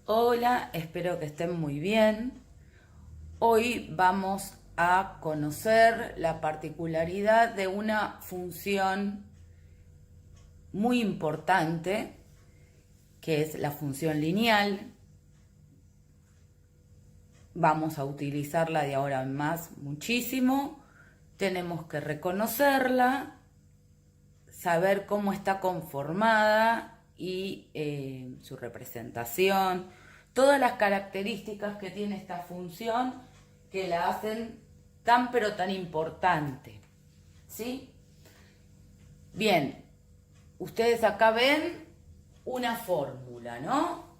Hola, espero que estén muy bien. Hoy vamos a conocer la particularidad de una función muy importante, que es la función lineal. Vamos a utilizarla de ahora en más muchísimo. Tenemos que reconocerla, saber cómo está conformada y su representación, todas las características que tiene esta función que la hacen tan pero tan importante. ¿Sí? Bien, ustedes acá ven una fórmula, ¿no?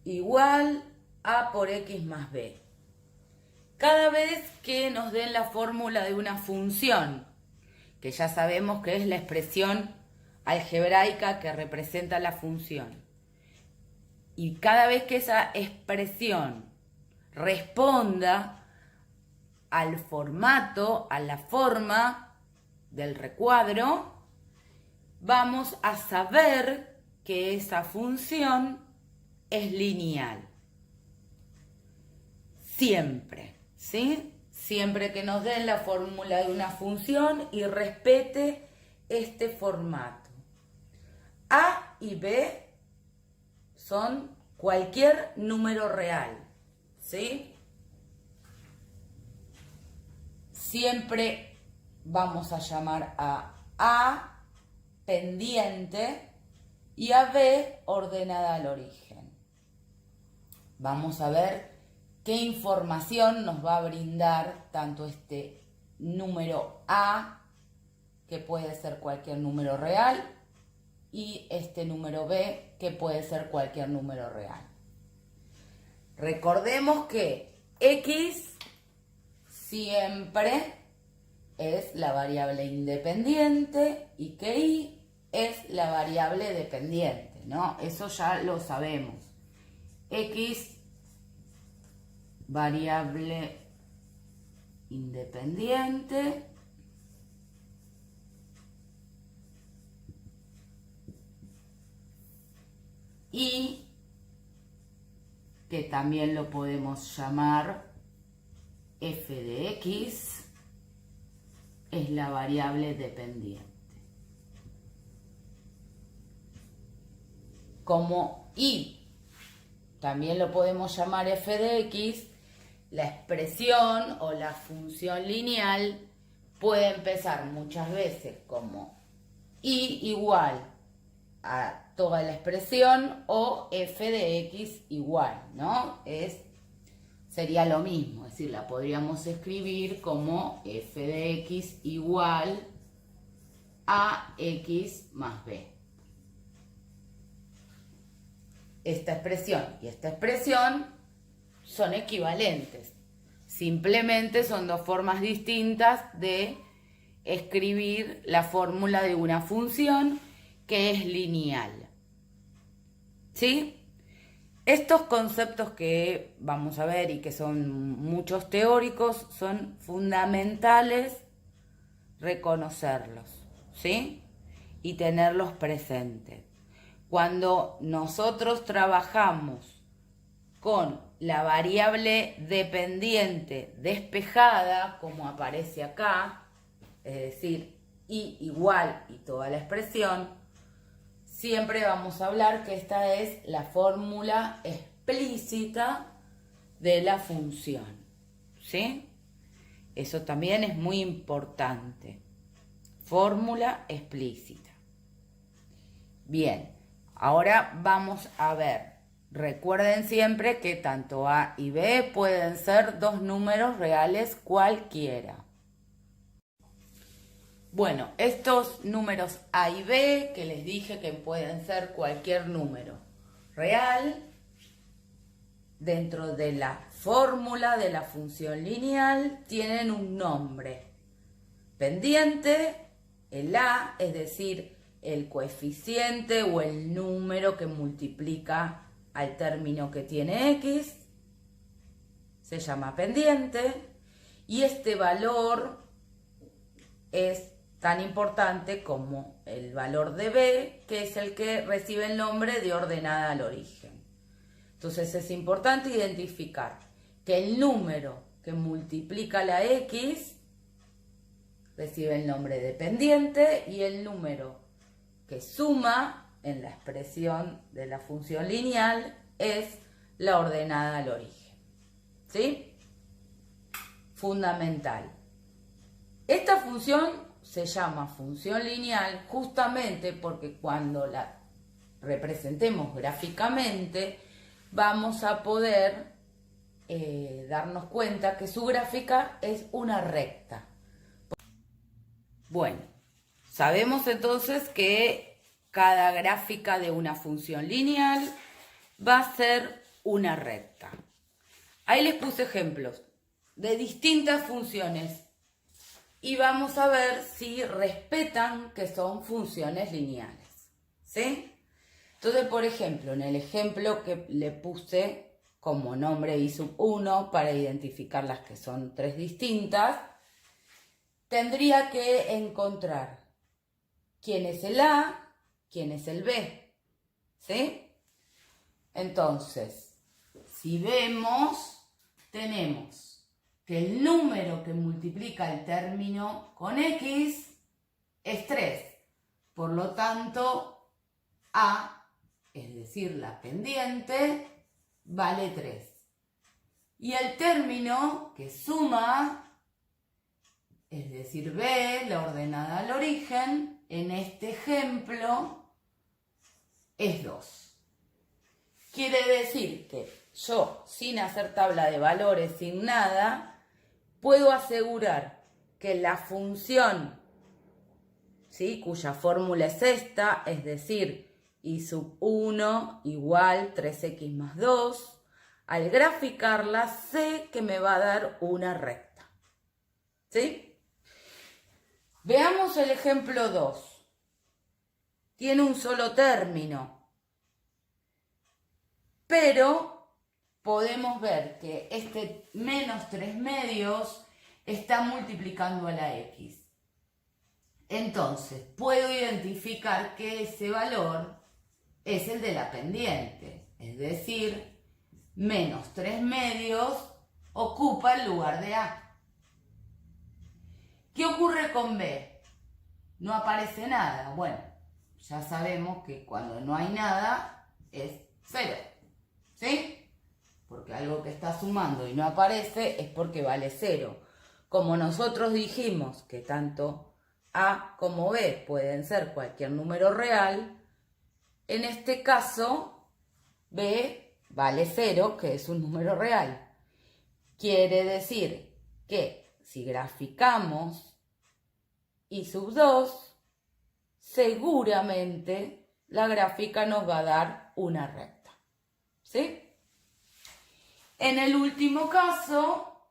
Igual a por x más b. Cada vez que nos den la fórmula de una función, que ya sabemos que es la expresión algebraica que representa la función, y cada vez que esa expresión responda al formato, a la forma del recuadro, vamos a saber que esa función es lineal. Siempre, ¿sí? Siempre que nos den la fórmula de una función y respete este formato. A y B son cualquier número real, ¿sí? Siempre vamos a llamar a A pendiente y a B ordenada al origen. Vamos a ver qué información nos va a brindar tanto este número A, que puede ser cualquier número real, y este número B, que puede ser cualquier número real. Recordemos que X siempre es la variable independiente y que Y es la variable dependiente, ¿no? Eso ya lo sabemos. X, variable independiente, y que también lo podemos llamar f de x, es la variable dependiente. Como y también lo podemos llamar f de x, la expresión o la función lineal puede empezar muchas veces como y igual a toda la expresión o f de x igual, ¿no? Sería lo mismo, es decir, la podríamos escribir como f de x igual a x más b. Esta expresión y esta expresión son equivalentes. Simplemente son dos formas distintas de escribir la fórmula de una función que es lineal. ¿Sí? Estos conceptos que vamos a ver y que son muchos teóricos son fundamentales reconocerlos, ¿sí? Y tenerlos presentes. Cuando nosotros trabajamos con la variable dependiente despejada, como aparece acá, es decir, y igual y toda la expresión, siempre vamos a hablar que esta es la fórmula explícita de la función, ¿sí? Eso también es muy importante. Fórmula explícita. Bien, ahora vamos a ver. Recuerden siempre que tanto A y B pueden ser dos números reales cualquiera. Bueno, estos números A y B, que les dije que pueden ser cualquier número real, dentro de la fórmula de la función lineal, tienen un nombre. Pendiente, el A, es decir, el coeficiente o el número que multiplica al término que tiene X, se llama pendiente, y este valor es tan importante como el valor de B, que es el que recibe el nombre de ordenada al origen. Entonces es importante identificar que el número que multiplica la x recibe el nombre de pendiente y el número que suma en la expresión de la función lineal es la ordenada al origen. ¿Sí? Fundamental. Esta función se llama función lineal justamente porque cuando la representemos gráficamente vamos a poder darnos cuenta que su gráfica es una recta. Bueno, sabemos entonces que cada gráfica de una función lineal va a ser una recta. Ahí les puse ejemplos de distintas funciones y vamos a ver si respetan que son funciones lineales, ¿sí? Entonces, por ejemplo, en el ejemplo que le puse como nombre i sub 1 para identificar las que son tres distintas, tendría que encontrar quién es el A, quién es el B, ¿sí? Entonces, si vemos, tenemos que el número que multiplica el término con X es 3. Por lo tanto, A, es decir, la pendiente, vale 3. Y el término que suma, es decir, B, la ordenada al origen, en este ejemplo, es 2. Quiere decir que yo, sin hacer tabla de valores, sin nada, puedo asegurar que la función, ¿sí?, cuya fórmula es esta, es decir, i sub 1 igual 3x más 2, al graficarla sé que me va a dar una recta. ¿Sí? Veamos el ejemplo 2. Tiene un solo término, pero podemos ver que este menos 3 medios está multiplicando a la x. Entonces, puedo identificar que ese valor es el de la pendiente, es decir, menos 3 medios ocupa el lugar de A. ¿Qué ocurre con B? No aparece nada. Bueno, ya sabemos que cuando no hay nada es 0, ¿sí? Porque algo que está sumando y no aparece es porque vale 0. Como nosotros dijimos que tanto A como B pueden ser cualquier número real, en este caso B vale 0, que es un número real. Quiere decir que si graficamos i sub 2, seguramente la gráfica nos va a dar una recta. ¿Sí? En el último caso,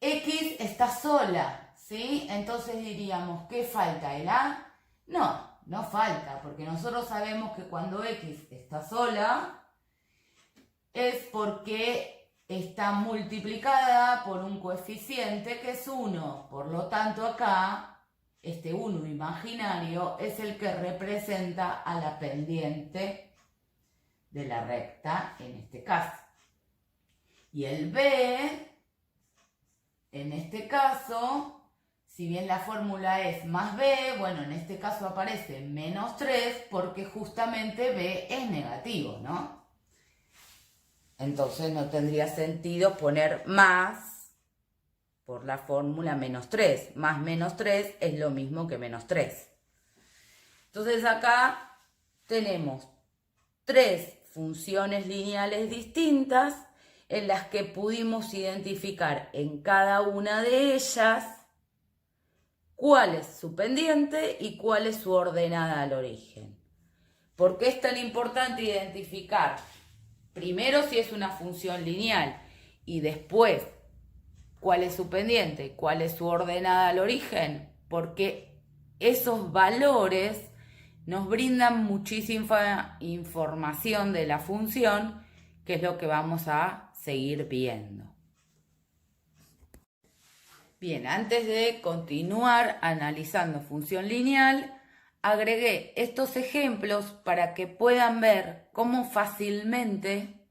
X está sola, ¿sí? Entonces diríamos, ¿qué falta? ¿El A? No falta, porque nosotros sabemos que cuando X está sola es porque está multiplicada por un coeficiente que es 1. Por lo tanto, acá, este 1 imaginario es el que representa a la pendiente de la recta en este caso. Y el B, en este caso, si bien la fórmula es más B, bueno, en este caso aparece menos 3 porque justamente B es negativo, ¿no? Entonces no tendría sentido poner más por la fórmula menos 3. Más menos 3 es lo mismo que menos 3. Entonces acá tenemos 3 funciones lineales distintas en las que pudimos identificar en cada una de ellas cuál es su pendiente y cuál es su ordenada al origen. ¿Por qué es tan importante identificar primero si es una función lineal y después cuál es su pendiente y cuál es su ordenada al origen? Porque esos valores nos brindan muchísima información de la función, que es lo que vamos a seguir viendo. Bien, antes de continuar analizando función lineal, agregué estos ejemplos para que puedan ver cómo fácilmente,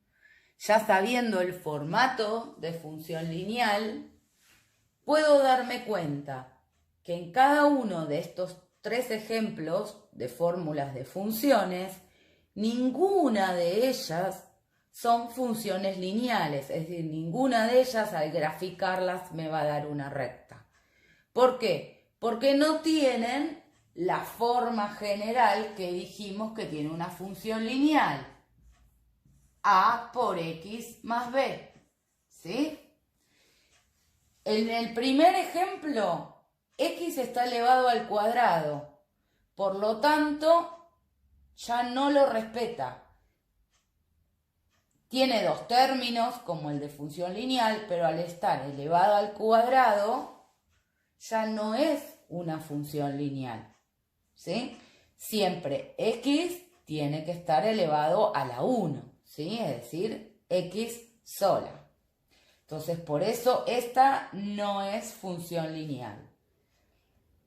ya sabiendo el formato de función lineal, puedo darme cuenta que en cada uno de estos 3 ejemplos de fórmulas de funciones, ninguna de ellas son funciones lineales, es decir, ninguna de ellas al graficarlas me va a dar una recta. ¿Por qué? Porque no tienen la forma general que dijimos que tiene una función lineal. A por X más B. ¿Sí? En el primer ejemplo, X está elevado al cuadrado. Por lo tanto, ya no lo respeta. Tiene 2 términos, como el de función lineal, pero al estar elevado al cuadrado, ya no es una función lineal. ¿Sí? Siempre X tiene que estar elevado a la 1, ¿sí? Es decir, X sola. Entonces, por eso esta no es función lineal.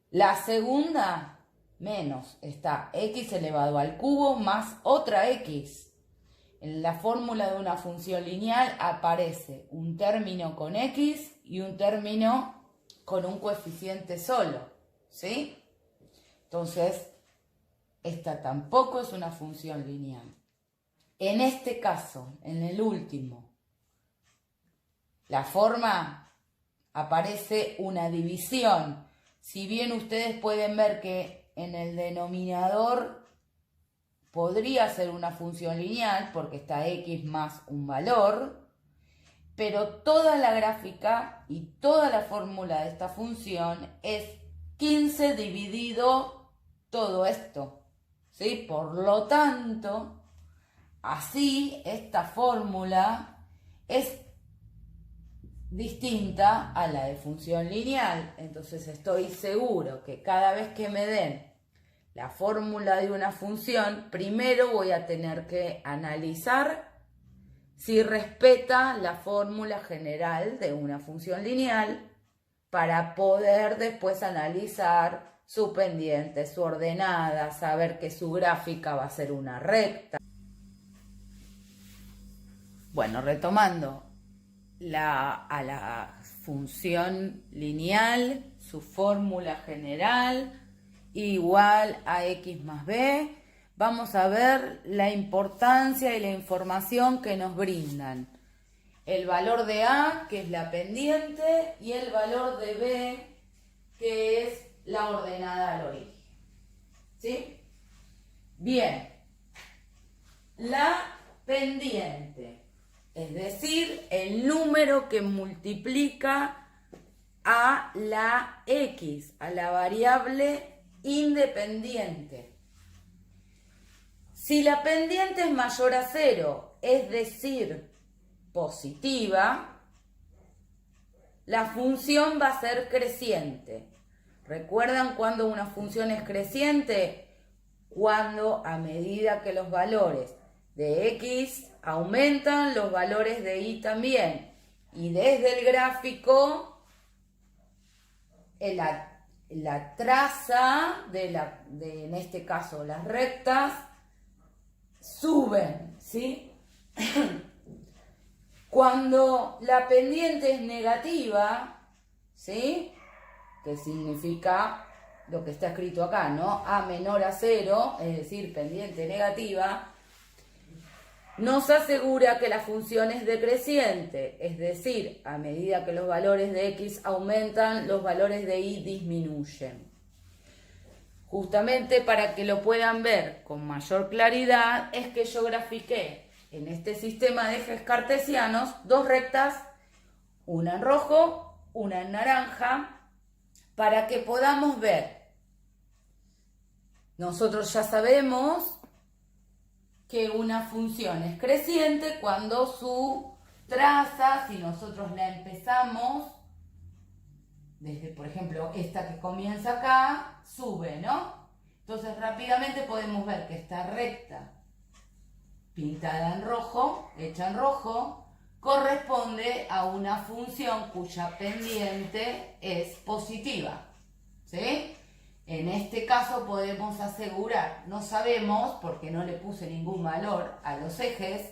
La segunda, menos, está X elevado al cubo más otra X. En la fórmula de una función lineal aparece un término con X y un término con un coeficiente solo, ¿sí? Entonces, esta tampoco es una función lineal. En este caso, en el último, la forma aparece una división. Si bien ustedes pueden ver que en el denominador podría ser una función lineal porque está X más un valor, pero toda la gráfica y toda la fórmula de esta función es 15 dividido todo esto, ¿sí? Por lo tanto, así esta fórmula es distinta a la de función lineal. Entonces estoy seguro que cada vez que me den la fórmula de una función, primero voy a tener que analizar si respeta la fórmula general de una función lineal para poder después analizar su pendiente, su ordenada, saber que su gráfica va a ser una recta. Bueno, retomando a la función lineal, su fórmula general igual a X más B, vamos a ver la importancia y la información que nos brindan. El valor de A, que es la pendiente, y el valor de B, que es la ordenada al origen. ¿Sí? Bien. La pendiente, es decir, el número que multiplica a la X, a la variable independiente. Si la pendiente es mayor a 0, es decir, positiva, la función va a ser creciente. ¿Recuerdan cuando una función es creciente? Cuando a medida que los valores de X aumentan, los valores de Y también. Y desde el gráfico, la traza en este caso las rectas, suben, ¿sí? Cuando la pendiente es negativa, ¿sí? Que significa lo que está escrito acá, ¿no? A menor a 0, es decir, pendiente negativa, nos asegura que la función es decreciente, es decir, a medida que los valores de X aumentan, los valores de Y disminuyen. Justamente para que lo puedan ver con mayor claridad, es que yo grafiqué en este sistema de ejes cartesianos 2 rectas, una en rojo, una en naranja, para que podamos ver. Nosotros ya sabemos que una función es creciente cuando su traza, si nosotros la empezamos, desde, por ejemplo, esta que comienza acá, sube, ¿no? Entonces rápidamente podemos ver que esta recta pintada en rojo, hecha en rojo, corresponde a una función cuya pendiente es positiva, ¿sí? En este caso podemos asegurar, no sabemos porque no le puse ningún valor a los ejes,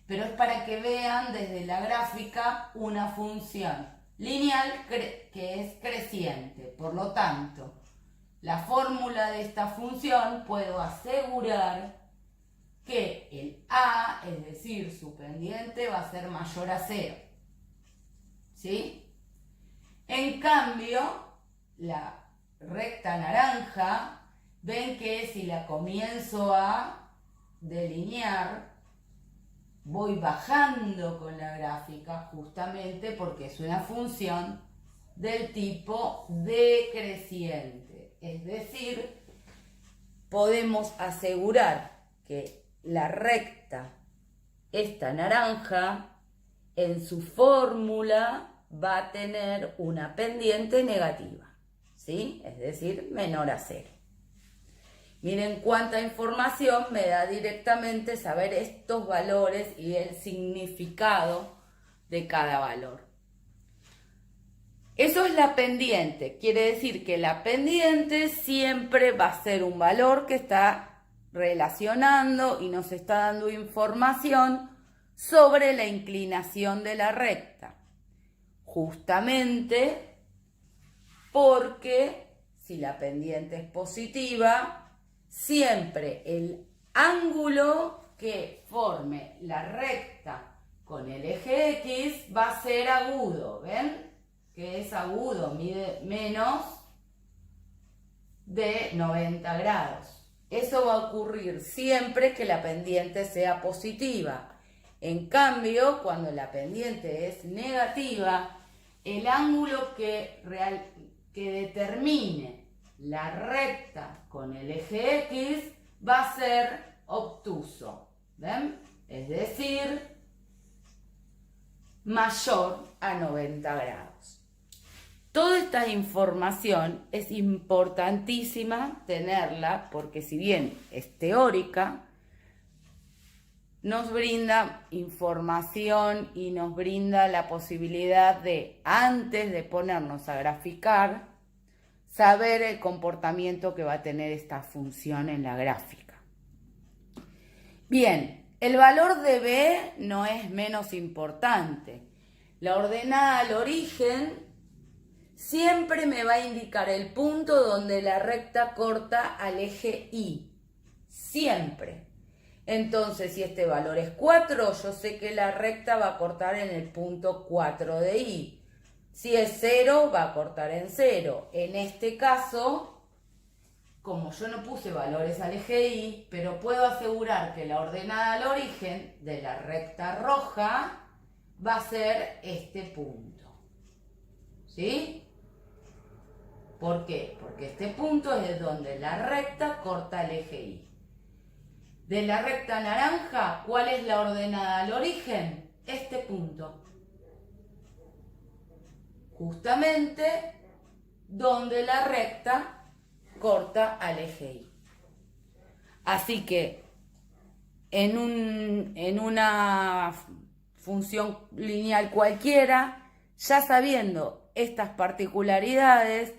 pero es para que vean desde la gráfica una función lineal que es creciente. Por lo tanto, la fórmula de esta función puedo asegurar que el A, es decir, su pendiente, va a ser mayor a 0. ¿Sí? En cambio, la recta naranja, ven que si la comienzo a delinear, voy bajando con la gráfica justamente porque es una función del tipo decreciente. Es decir, podemos asegurar que la recta, esta naranja, en su fórmula va a tener una pendiente negativa, ¿sí? Es decir, menor a 0. Miren cuánta información me da directamente saber estos valores y el significado de cada valor. Eso es la pendiente. Quiere decir que la pendiente siempre va a ser un valor que está relacionando y nos está dando información sobre la inclinación de la recta. Justamente porque si la pendiente es positiva, siempre el ángulo que forme la recta con el eje X va a ser agudo. ¿Ven? Que es agudo, mide menos de 90 grados. Eso va a ocurrir siempre que la pendiente sea positiva. En cambio, cuando la pendiente es negativa, el ángulo que determine la recta con el eje X va a ser obtuso. ¿Ven? Es decir, mayor a 90 grados. Toda esta información es importantísima tenerla porque si bien es teórica, nos brinda información y nos brinda la posibilidad de, antes de ponernos a graficar, saber el comportamiento que va a tener esta función en la gráfica. Bien, el valor de B no es menos importante. La ordenada al origen siempre me va a indicar el punto donde la recta corta al eje Y. Siempre. Entonces, si este valor es 4, yo sé que la recta va a cortar en el punto 4 de Y. Si es 0, va a cortar en 0. En este caso, como yo no puse valores al eje Y, pero puedo asegurar que la ordenada al origen de la recta roja va a ser este punto. ¿Sí? ¿Por qué? Porque este punto es de donde la recta corta el eje Y. De la recta naranja, ¿cuál es la ordenada al origen? Este punto. Justamente donde la recta corta al eje Y. Así que en una función lineal cualquiera, ya sabiendo estas particularidades,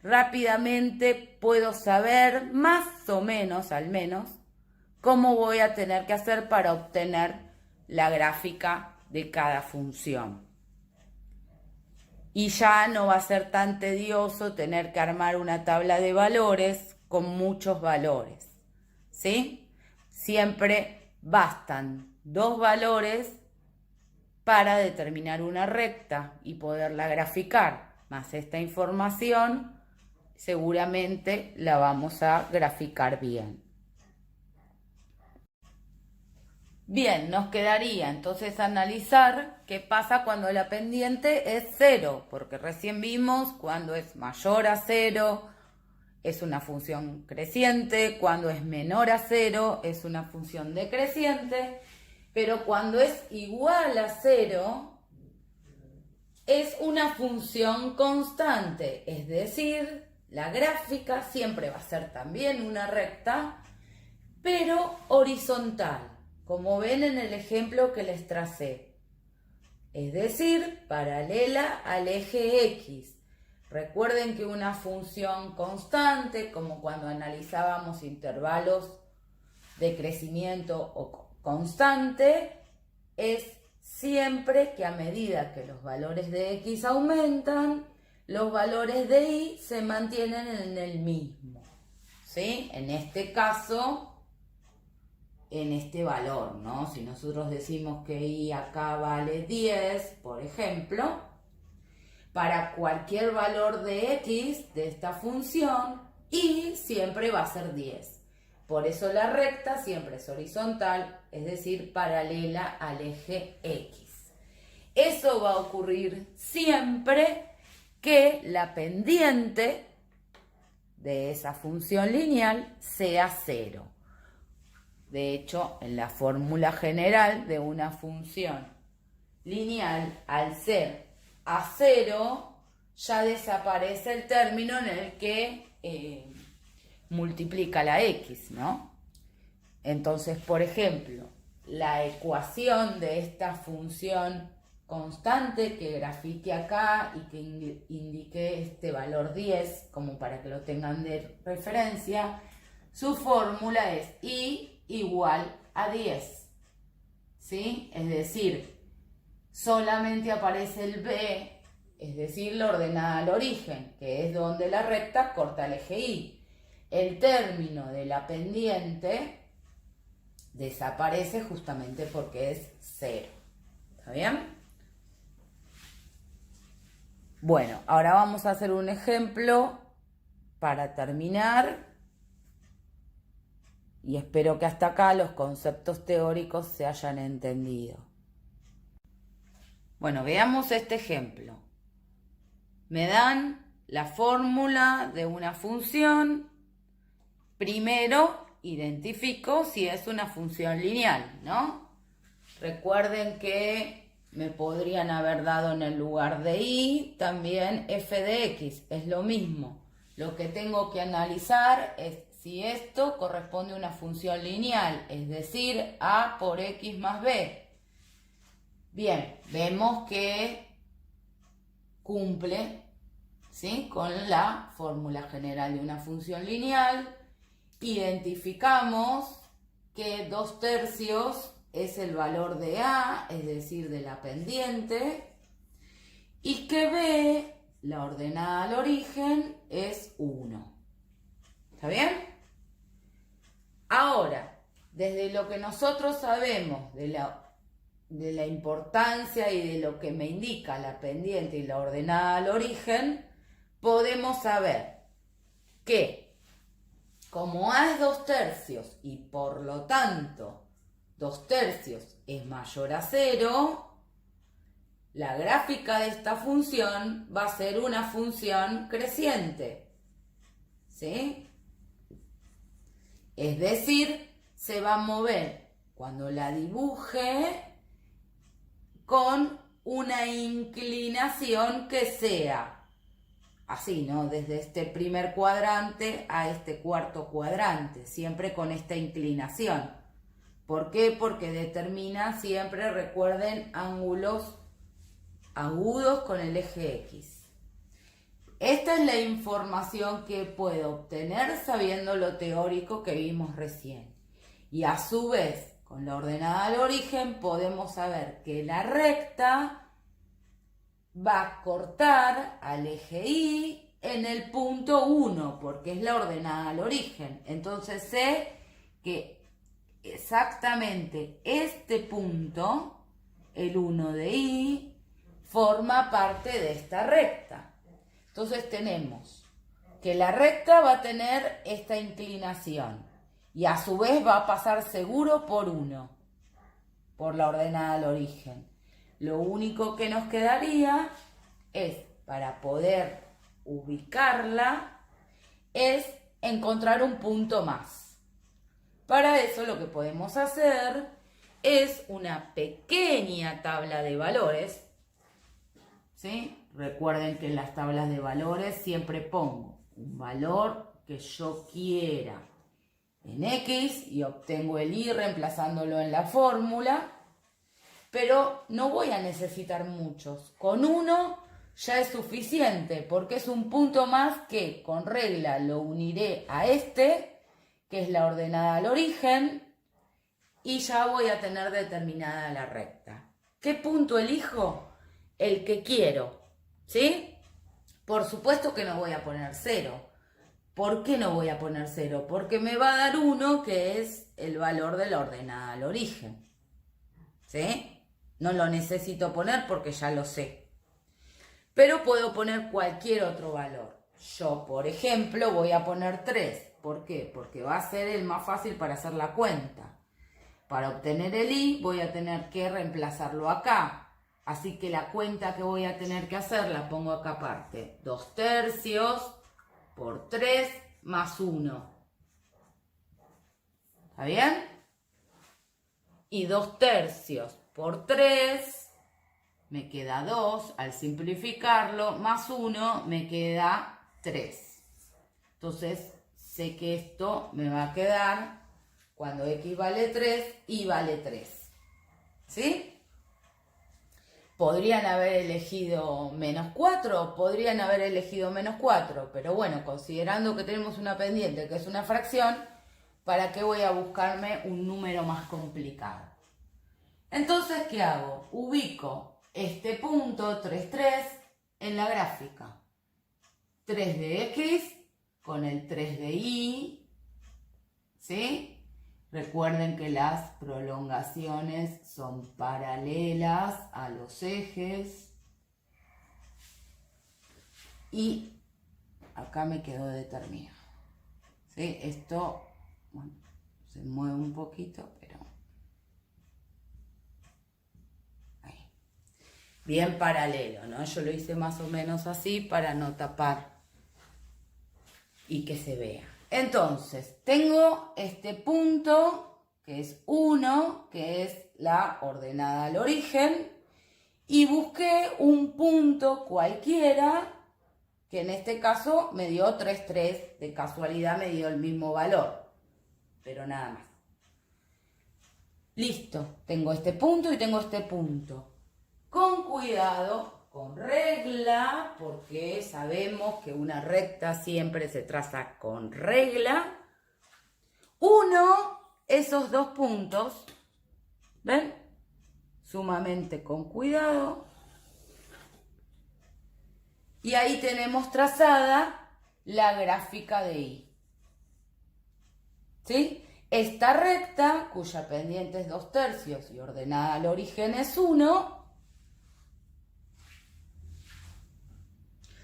rápidamente puedo saber más o menos, al menos, cómo voy a tener que hacer para obtener la gráfica de cada función. Y ya no va a ser tan tedioso tener que armar una tabla de valores con muchos valores, ¿sí? Siempre bastan 2 valores para determinar una recta y poderla graficar, más esta información seguramente la vamos a graficar bien. Bien, nos quedaría entonces analizar qué pasa cuando la pendiente es 0, porque recién vimos cuando es mayor a 0 es una función creciente, cuando es menor a 0 es una función decreciente, pero cuando es igual a 0 es una función constante, es decir, la gráfica siempre va a ser también una recta, pero horizontal, como ven en el ejemplo que les tracé. Es decir, paralela al eje X. Recuerden que una función constante, como cuando analizábamos intervalos de crecimiento o constante, es siempre que a medida que los valores de x aumentan, los valores de y se mantienen en el mismo, ¿sí? En este caso, en este valor, ¿no? Si nosotros decimos que y acá vale 10, por ejemplo, para cualquier valor de x de esta función, y siempre va a ser 10. Por eso la recta siempre es horizontal, es decir, paralela al eje x. Eso va a ocurrir siempre que la pendiente de esa función lineal sea 0. De hecho, en la fórmula general de una función lineal, al ser a 0, ya desaparece el término en el que multiplica la x, ¿no? Entonces, por ejemplo, la ecuación de esta función constante que grafique acá y que indique este valor 10, como para que lo tengan de referencia, su fórmula es y igual a 10, ¿sí? Es decir, solamente aparece el b, es decir, la ordenada al origen, que es donde la recta corta el eje y. El término de la pendiente desaparece justamente porque es 0. ¿Está bien? Bueno, ahora vamos a hacer un ejemplo para terminar. Y espero que hasta acá los conceptos teóricos se hayan entendido. Bueno, veamos este ejemplo. Me dan la fórmula de una función. Primero, identifico si es una función lineal, ¿no? Recuerden que me podrían haber dado en el lugar de y también f de x, es lo mismo. Lo que tengo que analizar es si esto corresponde a una función lineal, es decir, a por x más b. Bien, vemos que cumple, ¿sí?, con la fórmula general de una función lineal. Identificamos que 2/3 es el valor de a, es decir, de la pendiente, y que b, la ordenada al origen, es 1. ¿Está bien? Ahora, desde lo que nosotros sabemos de la importancia y de lo que me indica la pendiente y la ordenada al origen, podemos saber que como a es 2/3 y por lo tanto 2/3 es mayor a 0, la gráfica de esta función va a ser una función creciente, ¿sí? Es decir, se va a mover cuando la dibuje con una inclinación que sea así, ¿no? Desde este primer cuadrante a este cuarto cuadrante, siempre con esta inclinación. ¿Por qué? Porque determina siempre, recuerden, ángulos agudos con el eje X. Esta es la información que puedo obtener sabiendo lo teórico que vimos recién. Y a su vez, con la ordenada al origen, podemos saber que la recta va a cortar al eje Y en el punto 1, porque es la ordenada al origen. Entonces sé que exactamente este punto, el 1 de Y, forma parte de esta recta. Entonces tenemos que la recta va a tener esta inclinación y a su vez va a pasar seguro por 1, por la ordenada al origen. Lo único que nos quedaría es, para poder ubicarla, es encontrar un punto más. Para eso lo que podemos hacer es una pequeña tabla de valores, ¿sí? Recuerden que en las tablas de valores siempre pongo un valor que yo quiera en X y obtengo el Y reemplazándolo en la fórmula. Pero no voy a necesitar muchos. Con uno ya es suficiente, porque es un punto más que con regla lo uniré a este, que es la ordenada al origen, y ya voy a tener determinada la recta. ¿Qué punto elijo? El que quiero, ¿sí? Por supuesto que no voy a poner 0. ¿Por qué no voy a poner 0? Porque me va a dar 1, que es el valor de la ordenada al origen, ¿sí? No lo necesito poner porque ya lo sé. Pero puedo poner cualquier otro valor. Yo, por ejemplo, voy a poner 3. ¿Por qué? Porque va a ser el más fácil para hacer la cuenta. Para obtener el i voy a tener que reemplazarlo acá. Así que la cuenta que voy a tener que hacer la pongo acá aparte. 2/3 por 3 más 1. ¿Está bien? Y 2/3 por 3 me queda 2. Al simplificarlo, más 1 me queda 3. Entonces sé que esto me va a quedar... Cuando x vale 3, y vale 3. ¿Sí? Podrían haber elegido menos 4, podrían haber elegido menos 4, pero bueno, considerando que tenemos una pendiente que es una fracción, ¿para qué voy a buscarme un número más complicado? Entonces, ¿qué hago? Ubico este punto 3, 3 en la gráfica. 3 de x con el 3 de y, ¿sí? Recuerden que las prolongaciones son paralelas a los ejes. Y acá me quedó determinado. ¿Sí? Esto, bueno, se mueve un poquito, pero... ahí. Bien paralelo, ¿no? Yo lo hice más o menos así para no tapar y que se vea. Entonces, tengo este punto, que es 1, que es la ordenada al origen, y busqué un punto cualquiera, que en este caso me dio 3, 3, de casualidad me dio el mismo valor, pero nada más. Listo, tengo este punto y tengo este punto. Con cuidado, con regla, porque sabemos que una recta siempre se traza con regla. Uno, esos dos puntos, ¿ven? Sumamente con cuidado. Y ahí tenemos trazada la gráfica de y. ¿Sí? Esta recta, cuya pendiente es 2/3 y ordenada al origen es 1,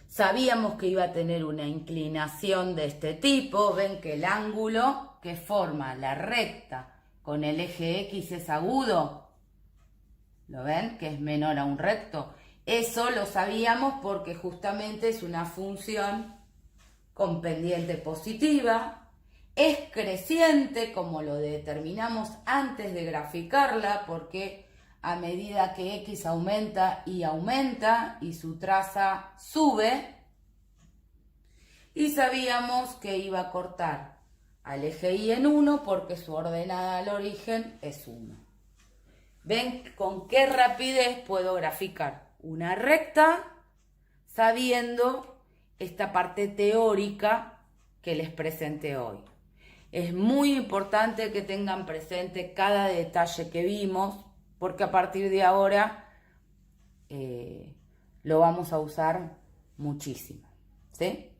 sabíamos que iba a tener una inclinación de este tipo. Ven que el ángulo que forma la recta con el eje X es agudo. ¿Lo ven? Que es menor a un recto. Eso lo sabíamos porque justamente es una función con pendiente positiva. Es creciente, como lo determinamos antes de graficarla, porque a medida que X aumenta y su traza sube. Y sabíamos que iba a cortar al eje Y en 1 porque su ordenada al origen es 1. ¿Ven con qué rapidez puedo graficar una recta sabiendo esta parte teórica que les presenté hoy? Es muy importante que tengan presente cada detalle que vimos, porque a partir de ahora lo vamos a usar muchísimo, ¿sí?